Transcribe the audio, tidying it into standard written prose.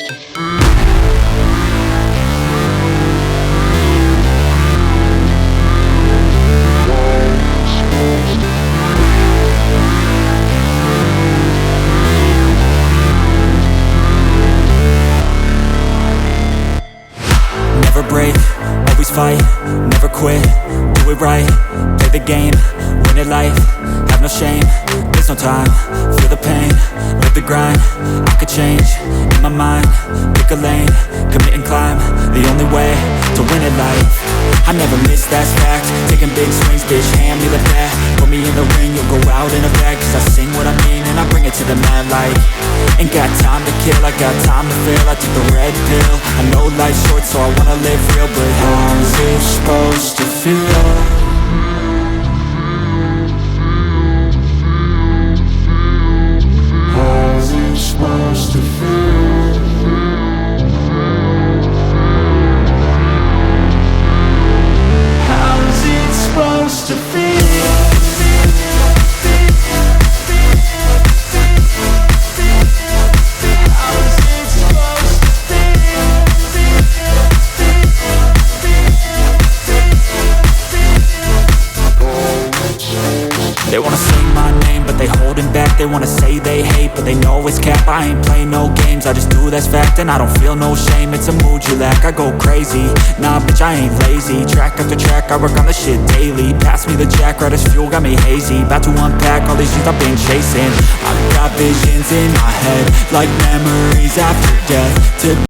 Never break, always fight, never quit, do it right, play the game, win it life, have no shame, there's no time, feel the pain, live the grind, I could change, in my mind, pick a lane, commit and climb, the only way to win it life, I never miss, that's fact, taking big swings, bitch, hand me the bat, put me in the ring, you'll go out in a bag, cause I sing what I mean and I bring it to the mad light, ain't got time to kill, I got time to feel, I took the red pill, I know life's short so I wanna live real, but how's it supposed to feel? How's it supposed to feel? How's it supposed to feel? They wanna say my name, but they holding back. They wanna say they hate, but they know it's cap. I ain't play no games, I just do, that's fact. And I don't feel no shame, it's a mood you lack. I go crazy, nah bitch I ain't lazy. Track after track, I work on this shit daily. Pass me the jack, right as fuel, got me hazy. About to unpack all these things I've been chasing. I've got visions in my head, like memories after death.